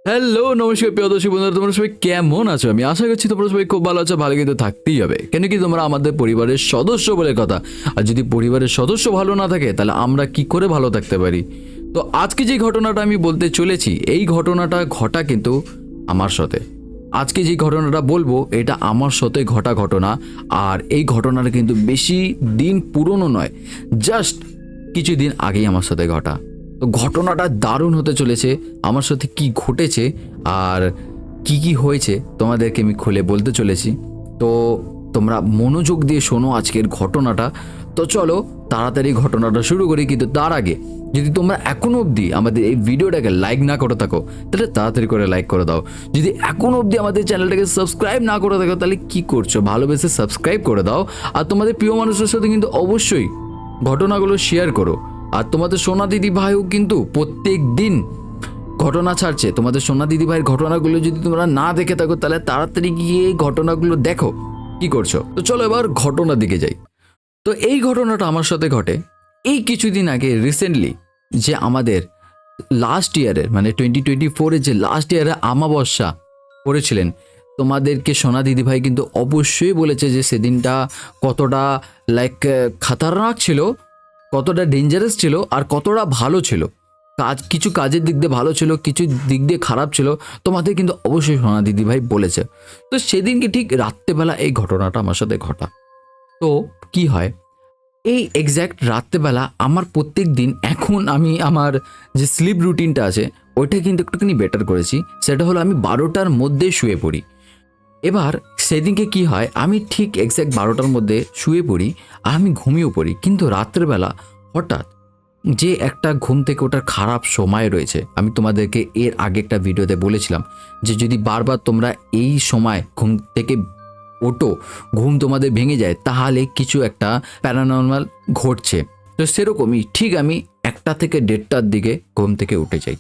Hello নমস্কার প্রিয় দর্শক বন্ধুরা, তোমরা সবাই কেমন আছো? আমি আশা করছি তোমরা সবাই খুব ভালো আছো। ভালো কিন্তু থাকতেই হবে, কেন কি তোমরা আমাদের পরিবারের সদস্য বলে কথা। আর যদি পরিবারের সদস্য ভালো না থাকে তাহলে আমরা কি করে ভালো থাকতে পারি? তো আজকে যে ঘটনাটা আমি বলতে চলেছি, এই ঘটনাটা ঘটা কিন্তু আমার সাথে। আজকে যে ঘটনাটা বলবো এটা আমার সাথে ঘটা ঘটনা। আর এই ঘটনাটা কিন্তু বেশি দিন পুরনো নয়, জাস্ট কিছুদিন আগেই আমার সাথে ঘটা। তো ঘটনাটা দারুণ হতে চলেছে। আমার সাথে কি ঘটেছে আর কি কি হয়েছে তোমাদেরকে আমি খুলে বলতে চলেছি। তো তোমরা মনোযোগ দিয়ে শোনো আজকের ঘটনাটা। তো চলো তাড়াতাড়ি ঘটনাটা শুরু করি, কিন্তু তার আগে যদি তোমরা এখনো অবধি আমাদের এই ভিডিওটাকে লাইক না করে থাকো তাহলে তাড়াতাড়ি করে লাইক করে দাও। যদি এখনো অবধি আমাদের চ্যানেলটাকে সাবস্ক্রাইব না করে থাকো তাহলে কি করছো, ভালোবেসে সাবস্ক্রাইব করে দাও। আর তোমাদের প্রিয় মানুষের সাথে কিন্তু অবশ্যই ঘটনাগুলো শেয়ার করো। আর তোমাদের সোনা দিদি ভাইও কিন্তু প্রত্যেক দিন ঘটনা ছাড়ছে। তোমাদের সোনা দিদি ভাইয়ের ঘটনাগুলো যদি তোমরা না দেখে থাকো তাহলে তাড়াতাড়ি গিয়ে ঘটনাগুলো দেখো। কি করছো? তো চলো এবার ঘটনার দিকে যাই। তো এই ঘটনাটা আমার সাথে ঘটে এই কিছুদিন আগে, রিসেন্টলি, যে আমাদের লাস্ট ইয়ারের মানে 2024-এর যে লাস্ট ইয়ারে আমাবস্যা পড়েছিলেন। তোমাদেরকে সোনা দিদি ভাই কিন্তু অবশ্যই বলেছে যে সেদিনটা কতটা খাতারনাক ছিল, কতটা ডেঞ্জারাস ছিল আর কতটা ভালো ছিল। কিছু কাজের দিক দিয়ে ভালো ছিল, কিছু দিক দিয়ে খারাপ ছিল। তোমাদের কিন্তু অবশ্যই সোনা দিদি ভাই বলেছে। তো সেদিনকে ঠিক রাত্রেবেলা এই ঘটনাটা আমার সাথে ঘটা। তো কি হয়, এই এক্স্যাক্ট রাত্রেবেলা আমার প্রত্যেক দিন এখন আমি আমার যে স্লিপ রুটিনটা আছে ওইটা কিন্তু একটুখানি বেটার করেছি। সেটা হলো আমি 12টার মধ্যে শুয়ে পড়ি। এবার সেদিনকে কি হয়, আমি ঠিক এক্স্যাক্ট 12টার মধ্যে শুয়ে পড়ি আর আমি ঘুমিয়েও পড়ি। কিন্তু রাত্রেবেলা হঠাৎ যে একটা ঘুম থেকে ওঠার খারাপ সময় রয়েছে, আমি তোমাদেরকে এর আগে একটা ভিডিওতে বলেছিলাম যে যদি বারবার তোমরা এই সময় ঘুম থেকে ওঠো, ঘুম তোমাদের ভেঙে যায়, তাহলে কিছু একটা প্যারানর্মাল ঘটছে। তো সেরকমই ঠিক আমি 1টা থেকে 1:30টার দিকে ঘুম থেকে উঠে যাই।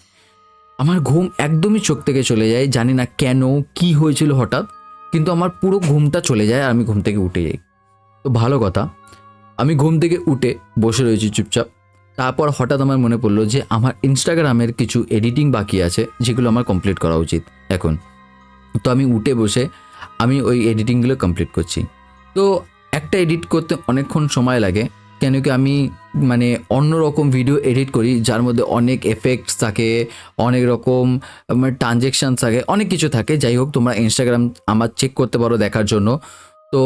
আমার ঘুম একদমই চোখ থেকে চলে যায়, জানি না কেন, কি হয়েছিল হঠাৎ, কিন্তু আমার পুরো ঘুমটা চলে যায় আর আমি ঘুম থেকে উঠে যাই। তো ভালো কথা, আমি ঘুম থেকে উঠে বসে রয়েছি চুপচাপ। তারপর হঠাৎ আমার মনে পড়লো যে আমার ইনস্টাগ্রামের কিছু এডিটিং বাকি আছে যেগুলো আমার কমপ্লিট করা উচিত এখন। তো আমি উঠে বসে আমি ওই এডিটিংগুলো কমপ্লিট করছি। তো একটা এডিট করতে অনেকক্ষণ সময় লাগে, কেন কি আমি অন্যরকম ভিডিও এডিট করি যার মধ্যে অনেক এফেক্টস থাকে, অনেক রকম ট্রানজেকশান থাকে, অনেক কিছু থাকে। যাই হোক, তোমরা ইনস্টাগ্রাম আমার চেক করতে পারো দেখার জন্য। তো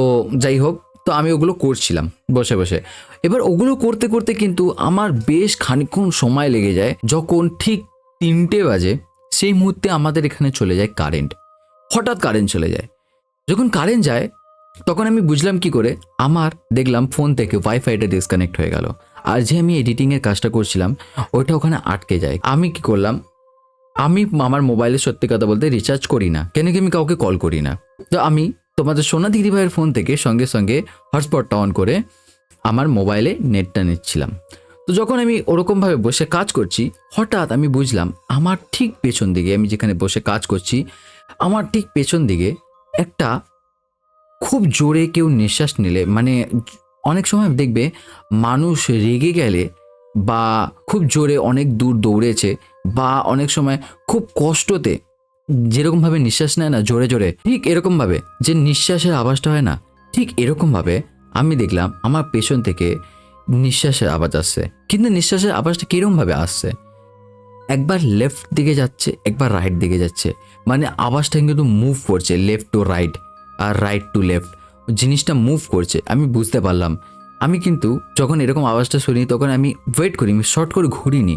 যাই হোক, তো আমি ওগুলো করছিলাম বসে বসে। এবার ওগুলো করতে করতে কিন্তু আমার বেশ খানিকক্ষণ সময় লেগে যায়। যখন ঠিক 3টে বাজে সেই মুহূর্তে আমাদের এখানে চলে যায় কারেন্ট। হঠাৎ কারেন্ট চলে যায়। যখন কারেন্ট যায় তখন আমি বুঝলাম কি করে, আমার দেখলাম ফোন থেকে ওয়াইফাইটা ডিসকানেক্ট হয়ে গেল। আর যে আমি এডিটিংয়ের কাজটা করছিলাম ওইটা ওখানে আটকে যায়। আমি কি করলাম, আমি আমার মোবাইলে সত্যি কথা বলতে রিচার্জ করি না, কেন কি আমি কাউকে কল করি না। তো আমি তোমাদের সোনা দিদিভাইয়ের ফোন থেকে সঙ্গে সঙ্গে হটস্পটটা অন করে আমার মোবাইলে নেটটা নিচ্ছিলাম। তো যখন আমি ওরকমভাবে বসে কাজ করছি, হঠাৎ আমি বুঝলাম আমার ঠিক পেছন দিকে, আমি যেখানে বসে কাজ করছি আমার ঠিক পেছন দিকে একটা খুব জোরে কেউ নিঃশ্বাস নিলে, অনেক সময় দেখবে মানুষ রেগে গেলে বা খুব জোরে অনেক দূর দৌড়েছে বা অনেক সময় খুব কষ্টতে যেরকমভাবে নিঃশ্বাস নেয় না জোরে জোরে, ঠিক এরকমভাবে যে নিঃশ্বাসের আওয়াজটা হয় না, ঠিক এরকমভাবে আমি দেখলাম আমার পেছন থেকে নিঃশ্বাসের আওয়াজ আসছে। কিন্তু নিঃশ্বাসের আওয়াজটা কীরকমভাবে আসছে, একবার লেফট দিকে যাচ্ছে, একবার রাইট দিকে যাচ্ছে, আওয়াজটা কিন্তু মুভ করছে লেফট টু রাইট আর রাইট টু লেফট, জিনিসটা মুভ করছে। আমি বুঝতে পারলাম। আমি কিন্তু যখন এরকম আওয়াজটা শুনি তখন আমি ওয়েট করি, আমি শর্ট করে ঘুরিনি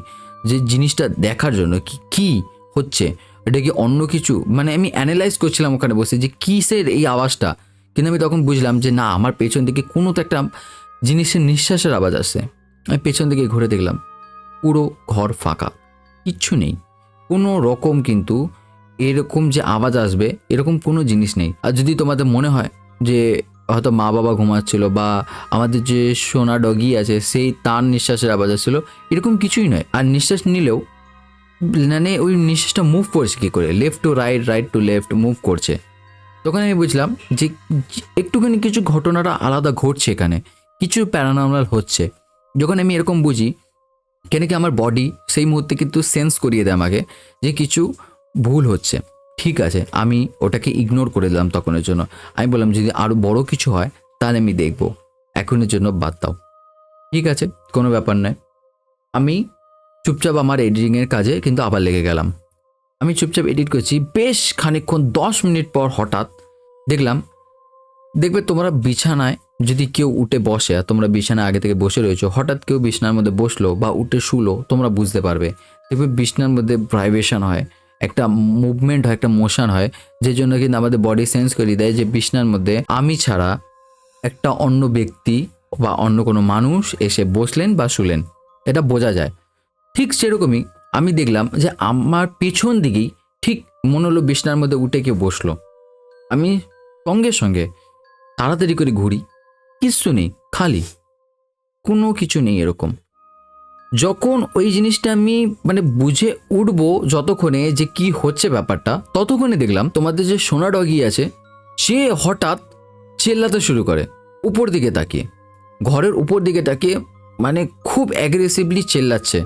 যে জিনিসটা দেখার জন্য কি হচ্ছে, এটা কি অন্য কিছু, আমি অ্যানালাইজ করছিলাম ওখানে বসে যে কিসের এই আওয়াজটা। কিন্তু আমি তখন বুঝলাম যে না, আমার পেছন দিকে কোনো তো একটা জিনিসের নিঃশ্বাসের আওয়াজ আসছে। আমি পেছন দিকে ঘুরে দেখলাম পুরো ঘর ফাঁকা, কিচ্ছু নেই কোনো রকম, কিন্তু এরকম যে আওয়াজ আসবে এরকম কোনো জিনিস নেই। আর যদি তোমাদের মনে হয় যে হয়তো মা বাবা ঘুমাচ্ছিল বা আমাদের যে সোনা ডগি আছে সেই তার নিঃশ্বাসের আওয়াজ আসছিল, এরকম কিছুই নয়। আর নিঃশ্বাস নিলেও ওই নিঃশ্বাসটা মুভ করছে কী করে, left to right, right to left move করছে। তখন আমি বুঝলাম যে একটুখানি কিছু ঘটনাটা আলাদা ঘটছে, এখানে কিছু প্যারানর্মাল হচ্ছে। যখন আমি এরকম বুঝি, কেন কি আমার বডি সেই মুহূর্তে কিন্তু সেন্স করিয়ে দেয় আমাকে যে কিছু ভুল হচ্ছে। ঠিক আছে, আমি ওটাকে ইগনোর করে দিলাম তখনের জন্য। আমি বললাম যদি আরও বড় কিছু হয় তাহলে আমি দেখব, এখনের জন্য বাদ দাও। ঠিক আছে, কোনো ব্যাপার নয়। আমি চুপচাপ আমার এডিটিংয়ের কাজে কিন্তু আবার লেগে গেলাম। আমি চুপচাপ এডিট করছি, বেশ খানিকক্ষণ 10 মিনিট পর হঠাৎ দেখলাম, দেখবে তোমরা বিছানায় যদি কেউ উঠে বসে আর তোমরা বিছানায় আগে থেকে বসে রয়েছো, হঠাৎ কেউ বিছানার মধ্যে বসলো বা উঠে শুলো, তোমরা বুঝতে পারবে। দেখবে বিছানার মধ্যে ভাইব্রেশন হয়, একটা মুভমেন্ট হয়, একটা মোশন হয়, যে জন্য কিন্তু আমাদের বডি সেন্স করে দেয় যে বিছানার মধ্যে আমি ছাড়া একটা অন্য ব্যক্তি বা অন্য কোনো মানুষ এসে বসলেন বা শুলেন, এটা বোঝা যায়। ঠিক সেরকমই আমি দেখলাম যে আমার পিছন দিকেই ঠিক মনে হলো বিছানার মধ্যে উঠে কেউ বসলো। আমি সঙ্গে সঙ্গে তাড়াতাড়ি করে ঘুরি, কিচ্ছু নেই, খালি, কোনো কিছু নেই এরকম। যখন ওই জিনিসটা আমি মানে বুঝে উঠবো যতক্ষণে যে কি হচ্ছে ব্যাপারটা, ততক্ষণে দেখলাম তোমাদের যে সোনা ডগি আছে সে হঠাৎ চেল্লাতে শুরু করে উপর দিকে তাকিয়ে, ঘরের উপর দিকে তাকিয়ে, মানে খুব অ্যাগ্রেসিভলি চেল্লাচ্ছে।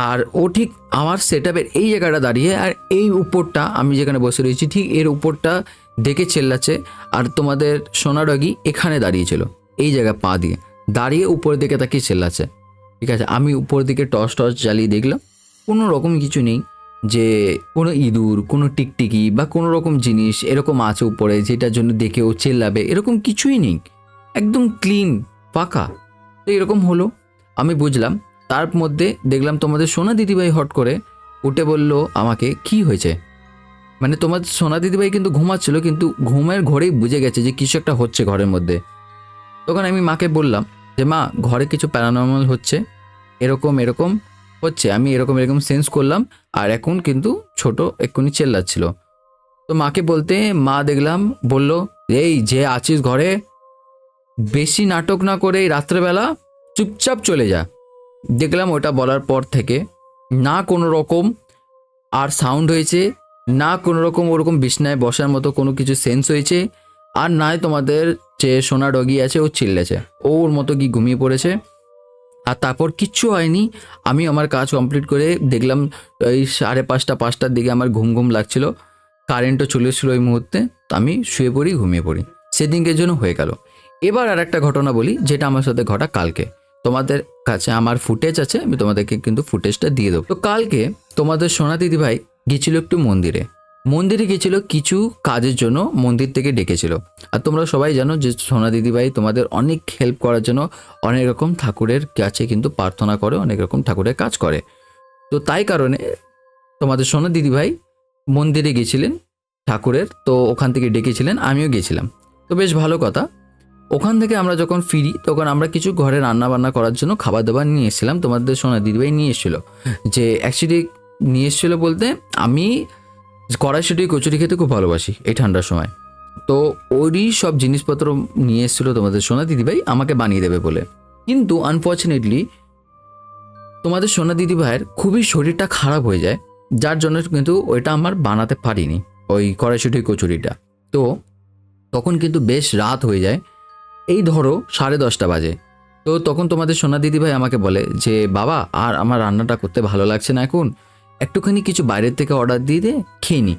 আর ও ঠিক আমার সেটআপের এই জায়গাটা দাঁড়িয়ে, আর এই উপরটা আমি যেখানে বসে রয়েছি ঠিক এর উপরটা দেখে চেল্লাচ্ছে। আর তোমাদের সোনা ডগি এখানে দাঁড়িয়েছিল, এই জায়গায় পা দিয়ে দাঁড়িয়ে উপরের দিকে তাকিয়ে চেল্লাচ্ছে। ঠিক আছে, আমি উপরের দিকে টর্চ জ্বালিয়ে দেখলাম কোনো রকম কিছু নেই, যে কোনো ইঁদুর, কোনো টিকটিকি বা কোনো রকম জিনিস এরকম আছে উপরে যেটার জন্য দেখে ও চেল্লাবে, এরকম কিছুই নেই, একদম ক্লিন, ফাঁকা। তো এরকম হলো, আমি বুঝলাম। তার মধ্যে দেখলাম তোমাদের সোনা দিদিভাই হট করে উঠে বলল আমাকে কি হয়েছে। মানে তোমার সোনা দিদিভাই কিন্তু ঘুমাচ্ছিল, কিন্তু ঘুমের ঘরেই বুঝে গেছে যে কিছু একটা হচ্ছে ঘরের মধ্যে। তখন আমি মাকে বললাম যে মা, ঘরে কিছু প্যারানর্মাল হচ্ছে, এরকম এরকম হচ্ছে, আমি এরকম এরকম সেন্স করলাম। আর এখন কিন্তু ছোট এক্ষুনি চেল্লাচ্ছিল। তো মাকে বলতে মা দেখলাম বলল, এই যে আছিস ঘরে, বেশি নাটক না করে এই রাত্রেবেলা চুপচাপ চলে যা। দেখলাম ওটা বলার পর থেকে না কোনো রকম আর সাউন্ড হয়েছে, না কোনো রকম ওরকম বিছনায় বসার মতো কোনো কিছু সেন্স হয়েছে, আর নাই তোমাদের যে সোনা ডগি আছে ও চিল্লেছে, ওর মতো কি ঘুমিয়ে পড়েছে। আর তারপর কিচ্ছু হয়নি। আমি আমার কাজ কমপ্লিট করে দেখলাম ওই 5:30-5টার দিকে আমার ঘুম ঘুম লাগছিল, কারেন্টও চলে এসেছিলো ওই মুহূর্তে। তো আমি শুয়ে পড়ি, ঘুমিয়ে পড়ি, সেদিনকের জন্য হয়ে গেল। এবার আর একটা ঘটনা বলি যেটা আমার সাথে ঘটা কালকে। তোমাদের কাছে আমার ফুটেজ আছে, আমি তোমাদেরকে কিন্তু ফুটেজটা দিয়ে দেবো। তো কালকে তোমাদের সোনা দিদিভাই গেছিল একটু মন্দিরে, মন্দিরে গেছিল কিছু কাজের জন্য, মন্দির থেকে ডেকেছিল। আর তোমরা সবাই জানো যে সোনা দিদিভাই তোমাদের অনেক হেল্প করার জন্য অনেক রকম ঠাকুরের কাছে কিন্তু প্রার্থনা করে, অনেক রকম ঠাকুরের কাজ করে। তো তাই কারণে তোমাদের সোনা দিদিভাই মন্দিরে গেছিলেন ঠাকুরের, তো ওখান থেকে ডেকেছিলেন, আমিও গেছিলাম। তো বেশ ভালো কথা। ওখান থেকে আমরা যখন ফিরি তখন আমরা কিছু ঘরে রান্না বান্না করার জন্য খাবার দাবার নিয়ে এসেছিলাম, তোমাদের সোনা দিদিভাই নিয়ে এসেছিলো। যে অ্যাকচুয়ালি নিয়ে এসেছিলো বলতে, আমি কড়াইশুঁটি কচুরি খেতে খুব ভালোবাসি এই ঠান্ডার সময়। তো ওরই সব জিনিসপত্র নিয়ে এসেছিলো তোমাদের সোনা দিদিভাই আমাকে বানিয়ে দেবে বলে। কিন্তু আনফর্চুনেটলি তোমাদের সোনা দিদিভাইয়ের খুবই শরীরটা খারাপ হয়ে যায়, যার জন্য কিন্তু ওইটা আমার বানাতে পারিনি, ওই কড়াইশুঁটি কচুরিটা। তো তখন কিন্তু বেশ রাত হয়ে যায়, এই ধরো 10:30 বাজে। তো তখন তোমাদের সোনা দিদিভাই আমাকে বলে যে বাবা, আর আমার রান্নাটা করতে ভালো লাগছে না এখন, একটুখানি কিছু বাইরের থেকে অর্ডার দিয়ে দে, খেয়ে নি।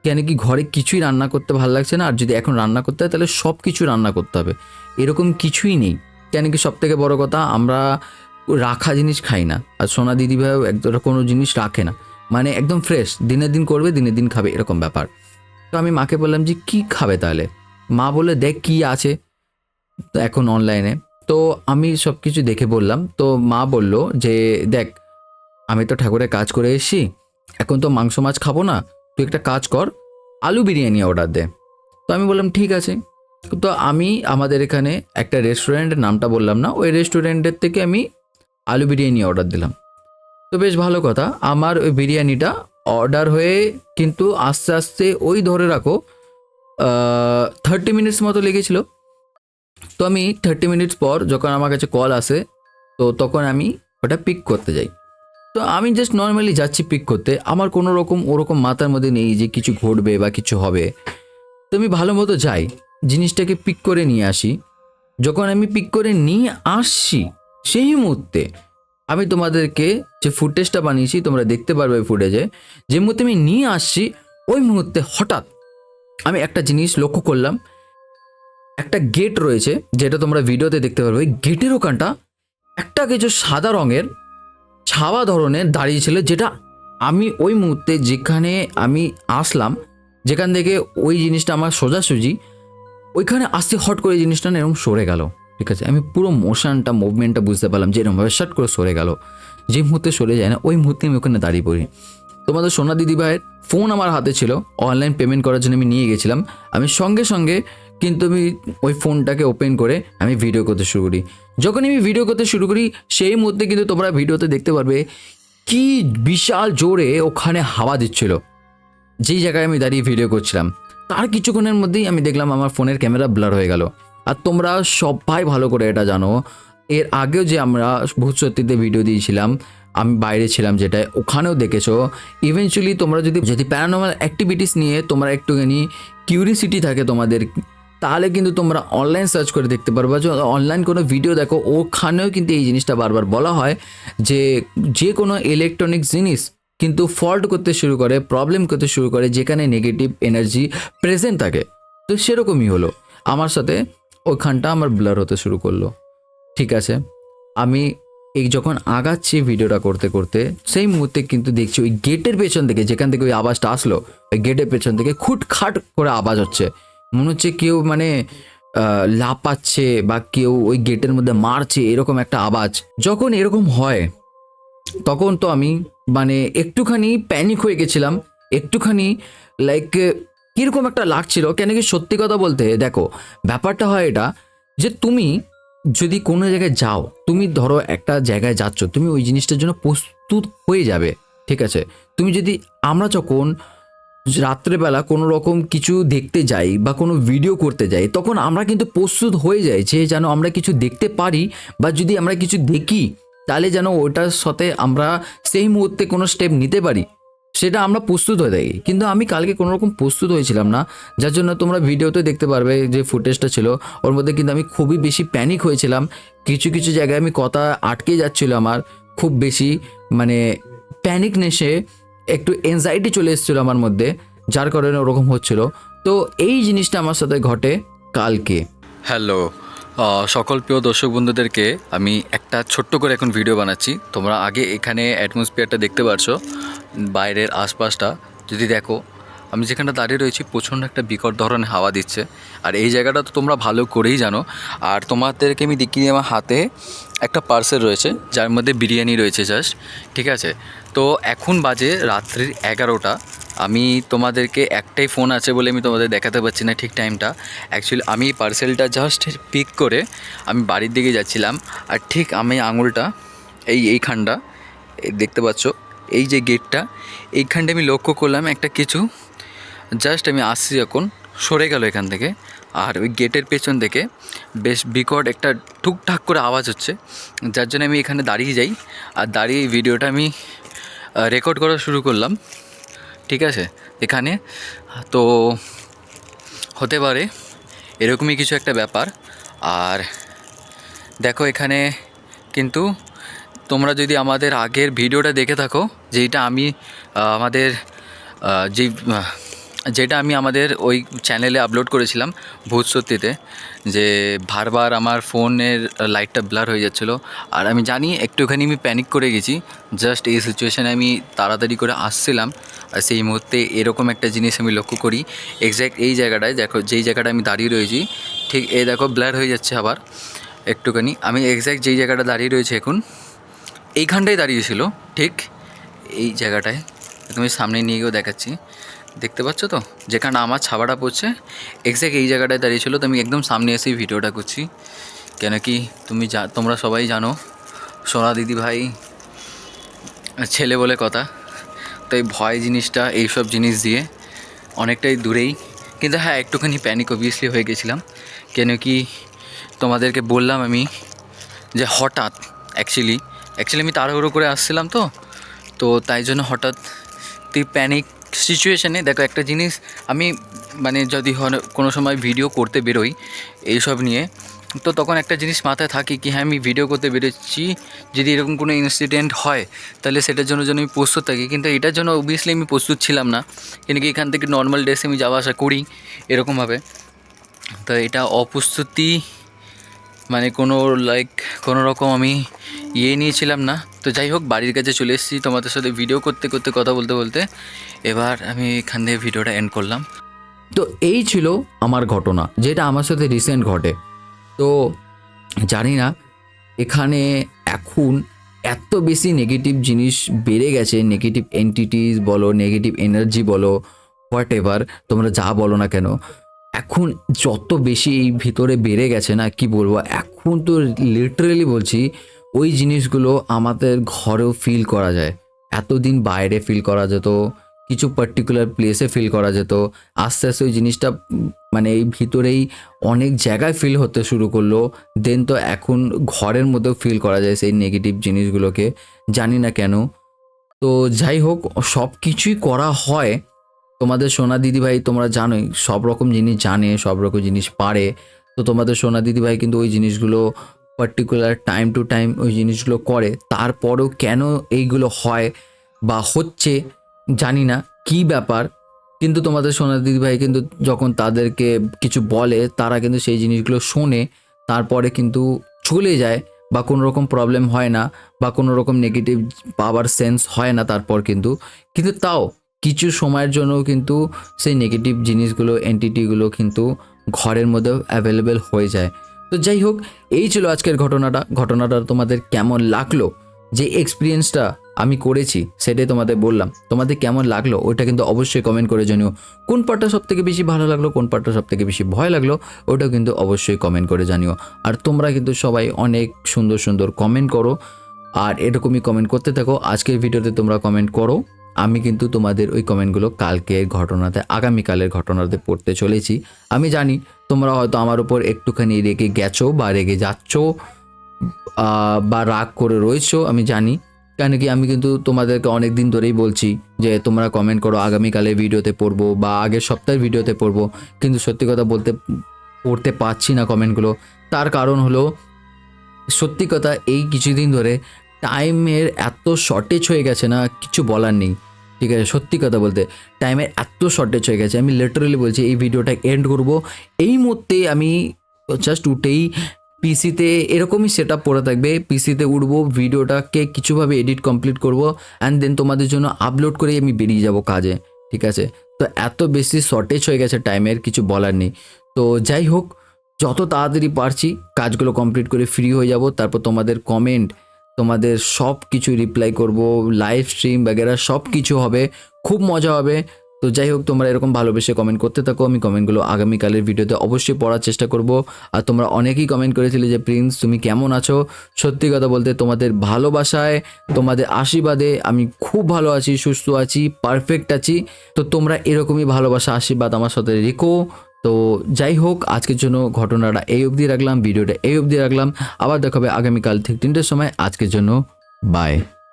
কেন কি ঘরে কিছুই রান্না করতে ভালো লাগছে না, আর যদি এখন রান্না করতে হয় তাহলে সব কিছু রান্না করতে হবে, এরকম কিছুই নেই। কেন কি সব থেকে বড় কথা, আমরা রাখা জিনিস খাই না, আর সোনা দিদিভাইও একদম কোনো জিনিস রাখে না, মানে একদম ফ্রেশ, দিনের দিন করবে দিনের দিন খাবে, এরকম ব্যাপার। তো আমি মাকে বললাম যে কি খাবে তাহলে। মা বলে দেখ কি আছে তো এখন অনলাইনে। তো আমি সব কিছু দেখে বললাম, তো মা বলল যে দেখ, আমি তো ঠাকুরের কাজ করে এসেছি, এখন তো মাংস মাছ খাবো না, তুই একটা কাজ কর, আলু বিরিয়ানি অর্ডার দে। তো আমি বললাম ঠিক আছে। তো আমি আমাদের এখানে একটা রেস্টুরেন্টের নামটা বললাম না, ওই রেস্টুরেন্টের থেকে আমি আলু বিরিয়ানি অর্ডার দিলাম। তো বেশ ভালো কথা, আমার ওই বিরিয়ানিটা অর্ডার হয়ে কিন্তু আস্তে আস্তে ওই ধরে রাখো 30 মিনিটস মতো লেগেছিল। তো আমি 30 মিনিটস পর যখন আমার কাছে কল আসে, তো তখন আমি ওটা পিক করতে যাই। তো আমি জাস্ট নর্মালি যাচ্ছি পিক করতে, আমার কোনো রকম ওরকম মাথার মধ্যে নেই যে কিছু ঘটবে বা কিছু হবে। তো আমি ভালো মতো যাই, জিনিসটাকে পিক করে নিয়ে আসি। যখন আমি পিক করে নিয়ে আসছি সেই মুহূর্তে আমি তোমাদেরকে যে ফুটেজটা বানিয়েছি তোমরা দেখতে পারবে ওই ফুটেজে, যে মুহূর্তে আমি নিয়ে আসছি ওই মুহূর্তে হঠাৎ আমি একটা জিনিস লক্ষ্য করলাম, একটা গেট রয়েছে যেটা তোমরা ভিডিওতে দেখতে পারবে, ওই গেটের ওখানটা একটা কিছু সাদা রঙের ছাওয়া ধরনের দাঁড়িয়েছিল, যেটা আমি ওই মুহূর্তে যেখানে আমি আসলাম, যেখান থেকে ওই জিনিসটা আমার সোজাসুজি ওইখানে আসতে হট করে জিনিসটা না এরকম সরে গেল। ঠিক আছে, আমি পুরো মোশনটা মুভমেন্টটা বুঝতে পারলাম যে এরকমভাবে শট করে সরে গেল। যে মুহূর্তে সরে যায় না ওই মুহূর্তে আমি ওখানে দাঁড়িয়ে পড়ি। তোমাদের সোনা দিদি ভাইয়ের ফোন আমার হাতে ছিল, অনলাইন পেমেন্ট করার জন্য আমি নিয়ে গেছিলাম। আমি সঙ্গে সঙ্গে কিন্তু আমি ওই ফোনটাকে ওপেন করে আমি ভিডিও করতে শুরু করি। যখন আমি ভিডিও করতে শুরু করি সেই মুহূর্তে কিন্তু তোমরা ভিডিওতে দেখতে পারবে কি বিশাল জোরে ওখানে হাওয়া দিচ্ছিল যেই জায়গায় আমি দাঁড়িয়ে ভিডিও করছিলাম। তার কিছুক্ষণের মধ্যেই আমি দেখলাম আমার ফোনের ক্যামেরা ব্লার হয়ে গেল। আর তোমরা সবাই ভালো করে এটা জানো, এর আগেও যে আমরা ভূত সত্যিতে ভিডিও দিয়েছিলাম, আমি বাইরে ছিলাম যেটা, ওখানেও দেখেছো। ইভেনচুয়ালি তোমরা যদি প্যারানর্মাল অ্যাক্টিভিটিস নিয়ে তোমরা একটুখানি কিউরিসিটি থাকে তোমাদের, তাহলে কিন্তু তোমরা অনলাইন সার্চ করে দেখতে পারবা। যে অনলাইন কোনো ভিডিও দেখো ওখানেও কিন্তু এই জিনিসটা বারবার বলা হয় যে কোনো ইলেকট্রনিক জিনিস কিন্তু ফল্ট করতে শুরু করে, প্রবলেম করতে শুরু করে যেখানে নেগেটিভ এনার্জি প্রেজেন্ট থাকে। তো সেরকমই হলো আমার সাথে, ওইখানটা আমার ব্লার হতে শুরু করলো। ঠিক আছে, আমি এই যখন আগাচ্ছি ভিডিওটা করতে করতে সেই মুহূর্তে কিন্তু দেখছি ওই গেটের পেছন থেকে, যেখান থেকে ওই আওয়াজটা আসলো, ওই গেটের পেছন থেকে খুটখাট করে আওয়াজ হচ্ছে, মনে হচ্ছে কেউ মানে লাপাচ্ছে বা কেউ ওই গেটের মধ্যে মারছে, এরকম একটা আওয়াজ। যখন এরকম হয় তখন তো আমি মানে একটুখানি প্যানিক হয়ে গেছিলাম, একটুখানি লাইক কীরকম একটা লাগছিল। কেন কি সত্যি কথা বলতে দেখো, ব্যাপারটা হয় এটা যে তুমি যদি কোনো জায়গায় যাও, তুমি ধরো একটা জায়গায় যাচ্ছ, তুমি ওই জিনিসটার জন্য প্রস্তুত হয়ে যাবে। ঠিক আছে, তুমি যদি আমরা যখন রাত্রেবেলা কোনো রকম কিছু দেখতে যাই বা কোনো ভিডিও করতে যাই, তখন আমরা কিন্তু প্রস্তুত হয়ে যাই যে যেন আমরা কিছু দেখতে পারি, বা যদি আমরা কিছু দেখি তাহলে যেন ওটার সাথে আমরা সেই মুহূর্তে কোনো স্টেপ নিতে পারি, সেটা আমরা প্রস্তুত হয়ে থাকি। কিন্তু আমি কালকে কোনো রকম প্রস্তুত হয়েছিলাম না, যার জন্য তোমরা ভিডিওতে দেখতে পারবে যে ফুটেজটা ছিল ওর মধ্যে কিন্তু আমি খুবই বেশি প্যানিক হয়েছিলাম। কিছু কিছু জায়গায় আমি কথা আটকে যাচ্ছিল আমার, খুব বেশি মানে প্যানিকনেসে একটু এনজাইটি চলে এসেছিলো আমার মধ্যে, যার কারণে ওরকম হচ্ছিল। তো এই জিনিসটা আমার সাথে ঘটে কালকে। হ্যালো সকল প্রিয় দর্শক বন্ধুদেরকে আমি একটা ছোট্ট করে এখন ভিডিও বানাচ্ছি। তোমরা আগে এখানে অ্যাটমসফিয়ারটা দেখতে পারছো, বাইরের আশপাশটা যদি দেখো, আমি যেখানে দাঁড়িয়ে রয়েছি প্রচণ্ড একটা বিকট ধরনের হাওয়া দিচ্ছে। আর এই জায়গাটা তো তোমরা ভালো করেই জানো। আর তোমাদেরকে আমি দেখিয়ে আমার হাতে একটা পার্সেল রয়েছে যার মধ্যে বিরিয়ানি রয়েছে জাস্ট। ঠিক আছে, তো এখন বাজে রাত্রির 11টা। আমি তোমাদেরকে একটাই ফোন আছে বলে আমি তোমাদের দেখাতে পারছি না ঠিক টাইমটা। অ্যাকচুয়ালি আমি পার্সেলটা জাস্ট পিক করে আমি বাড়ির দিকে যাচ্ছিলাম। আর ঠিক আমি আঙুলটা এইখানটা দেখতে পাচ্ছ, এই যে গেটটা, এইখানটা আমি লক্ষ্য করলাম একটা কিছু, জাস্ট আমি আসছি যখন সরে গেল এখান থেকে। আর ওই গেটের পেছন থেকে বেশ বিকট একটা ঠুকঠাক করে আওয়াজ হচ্ছে, যার জন্য আমি এখানে দাঁড়িয়ে যাই। আর দাঁড়িয়ে ভিডিওটা আমি রেকর্ড করা শুরু করলাম। ঠিক আছে, এখানে তো হতে পারে এরকমই কিছু একটা ব্যাপার। আর দেখো এখানে কিন্তু তোমরা যদি আমাদের আগের ভিডিওটা দেখে থাকো, যেটা আমি আমাদের যেটা আমি আমাদের ওই চ্যানেলে আপলোড করেছিলাম ভূত সত্যিতে, যে বারবার আমার ফোনের লাইটটা ব্লার হয়ে যাচ্ছিলো। আর আমি জানি একটুখানি আমি প্যানিক করে গেছি, জাস্ট এই সিচুয়েশানে আমি তাড়াতাড়ি করে আসছিলাম। আর সেই মুহূর্তে এরকম একটা জিনিস আমি লক্ষ্য করি এক্স্যাক্ট এই জায়গাটায়। দেখো যেই জায়গাটা আমি দাঁড়িয়ে রয়েছি, ঠিক এই দেখো ব্লার হয়ে যাচ্ছে আবার একটুখানি। আমি এক্স্যাক্ট যেই জায়গাটা দাঁড়িয়ে রয়েছে এখন, এইখানটায় দাঁড়িয়েছিল ঠিক এই জায়গাটায়, তুমি সামনে নিয়ে গিয়েও দেখাচ্ছি, দেখতে পাচ্ছ তো যেখানে আমার ছাবাটা পড়ছে, এক্স্যাক্ট এই জায়গাটায় দাঁড়িয়েছিল। তো আমি একদম সামনে এসেই ভিডিওটা করছি, কেন কি তোমরা সবাই জানো সোনা দিদি ভাই ছেলে বলে কথা, তো এই ভয় জিনিসটা এইসব জিনিস দিয়ে অনেকটাই দূরেই। কিন্তু হ্যাঁ, একটুখানি প্যানিক অবভিয়াসলি হয়ে গেছিলাম, কেন কি তোমাদেরকে বললাম আমি যে হঠাৎ অ্যাকচুয়ালি আমি তাড়াহুড়ো করে আসছিলাম তো তাই জন্য হঠাৎ প্যানিক সিচুয়েশানে। দেখো একটা জিনিস, আমি মানে যদি কোনো সময় ভিডিও করতে বেরোই এইসব নিয়ে, তো তখন একটা জিনিস মাথায় থাকে কি হ্যাঁ আমি ভিডিও করতে বেরোচ্ছি, যদি এরকম কোনো ইনসিডেন্ট হয় তাহলে সেটার জন্য আমি প্রস্তুত থাকি। কিন্তু এটার জন্য অবভিয়াসলি আমি প্রস্তুত ছিলাম না, কেন কি এখান থেকে নর্মাল ড্রেসে আমি যাওয়া আসা করি এরকমভাবে। তো এটা অপ্রস্তুতি মানে কোনো রকম আমি নিয়েছিলাম না। তো যাই হোক, বাড়ির কাছে চলে এসেছি তোমাদের সাথে ভিডিও করতে করতে, কথা বলতে বলতে। এবার আমি এখান থেকে ভিডিওটা এন্ড করলাম। তো এই ছিল আমার ঘটনা, যেটা আমার সাথে রিসেন্ট ঘটে। তো জানি না এখানে এখন এত বেশি নেগেটিভ জিনিস বেড়ে গেছে, নেগেটিভ এন্টিটিস বলো, নেগেটিভ এনার্জি বলো, হোয়াট এভার তোমরা যা বলো না কেন, এখন যত বেশি এই ভিতরে বেড়ে গেছে না, কি বলবো, এখন তো লিটারেলি বলছি ওই জিনিসগুলো আমাদের ঘরেও ফিল করা যায়। এতদিন বাইরে ফিল করা যেত, কিছু পার্টিকুলার প্লেসে ফিল করা যেত, আস্তে আস্তে ওই জিনিসটা মানে এই ভিতরেই অনেক জায়গায় ফিল হতে শুরু করলো। দেন তো এখন ঘরের মধ্যেও ফিল করা যায় সেই নেগেটিভ জিনিসগুলোকে, জানি না কেন। তো যাই হোক, সব কিছুই করা হয়। তোমাদের সোনা দিদিভাই তোমরা জানোই সব রকম জিনিস জানে, সব রকম জিনিস পারে। তো তোমাদের সোনা দিদিভাই কিন্তু ওই জিনিসগুলো পার্টিকুলার টাইম টু টাইম ওই জিনিসগুলো করে। তারপরেও কেন এইগুলো হয় বা হচ্ছে জানি না কি ব্যাপার, কিন্তু তোমাদের সোনা দিদিভাই কিন্তু যখন তাদেরকে কিছু বলে তারা কিন্তু সেই জিনিসগুলো শোনে, তারপরে কিন্তু চলে যায়, বা কোনো রকম প্রবলেম হয় না, বা কোনো রকম নেগেটিভ পাওয়ার সেন্স হয় না তারপর কিন্তু তাও কিছু সময়ের জন্য কিন্তু সেই নেগেটিভ জিনিসগুলো, এন্টিটিগুলো কিন্তু ঘরের মধ্যেও অ্যাভেলেবেল হয়ে যায়। তো যাই হোক, এই ছিল আজকের ঘটনাটা তোমাদের কেমন লাগলো, যে এক্সপিরিয়েন্সটা আমি করেছি সেটাই তোমাদের বললাম, তোমাদের কেমন লাগলো ওইটা কিন্তু অবশ্যই কমেন্ট করে জানিও। কোন পার্টটা সব থেকে বেশি ভালো লাগলো, কোন পার্টটা সব থেকে বেশি ভয় লাগলো, ওটাও কিন্তু অবশ্যই কমেন্ট করে জানিও। আর তোমরা কিন্তু সবাই অনেক সুন্দর সুন্দর কমেন্ট করো, আর এরকমই কমেন্ট করতে থাকো। আজকের ভিডিওতে তোমরা কমেন্ট করো, আমি কিন্তু তোমাদের ওই কমেন্টগুলো কালকের ঘটনাতে, আগামীকালের ঘটনাতে পড়তে চলেছি। আমি জানি তোমরা হয়তো আমার উপর একটুখানি রেগে গেছো বা রেগে যাচ্ছ বা রাগ করে রয়েছো, আমি জানি। কেন কি আমি কিন্তু তোমাদেরকে অনেক দিন ধরেই বলছি যে তোমরা কমেন্ট করো, আগামীকালের ভিডিওতে পড়বো বা আগের সপ্তাহের ভিডিওতে পড়বো, কিন্তু সত্যি কথা বলতে পড়তে পারছি না কমেন্টগুলো। তার কারণ হলো, সত্যি কথা এই কিছুদিন ধরে টাইমের এত শর্টেজ হয়ে গেছে না, কিছু বলার নেই। ঠিক আছে, সত্যি কথা বলতে টাইমের এত শর্টেজ হয়ে গেছে, আমি লিটারালি বলছি এই ভিডিওটা এন্ড করব এই মুহূর্তে। আমি জাস্ট উঠেই পিসিতে এরকমই সেট আপ পড়ে থাকবে, পিসিতে উঠবো, ভিডিওটাকে কিছুভাবে এডিট কমপ্লিট করব, অ্যান্ড দেন তোমাদের জন্য আপলোড করেই আমি বেরিয়ে যাব কাজে। ঠিক আছে, তো এত বেশি শর্টেজ হয়ে গেছে টাইমের, কিছু বলার নেই। তো যাই হোক, যত তাড়াতাড়ি পারছি কাজগুলো কমপ্লিট করে ফ্রি হয়ে যাব, তারপর তোমাদের কমেন্ট, তোমাদের সব কিছু রিপ্লাই করব, লাইভ স্ট্রিম বগেরা সব কিছু হবে, খুব মজা হবে। তো যাই হোক, তোমরা এরকম ভালোবেসে কমেন্ট করতে থাকো, আমি কমেন্টগুলো আগামীকালের ভিডিওতে অবশ্যই পড়ার চেষ্টা করব। আর তোমরা অনেকেই কমেন্ট করেছিলে যে প্রিন্স তুমি কেমন আছো, সত্যি কথা বলতে তোমাদের ভালোবাসায়, তোমাদের আশীর্বাদে আমি খুব ভালো আছি, সুস্থ আছি, পারফেক্ট আছি। তো তোমরা এরকমই ভালোবাসা, আশীর্বাদ আমার সাথে রেখো। তো যাই হোক, আজকের জন্য ঘটনাটা এই অবধি রাখলাম, ভিডিওটা এই অবধি রাখলাম। আবার দেখা হবে আগামীকাল ঠিক 3টের সময়। আজকের জন্য বাই।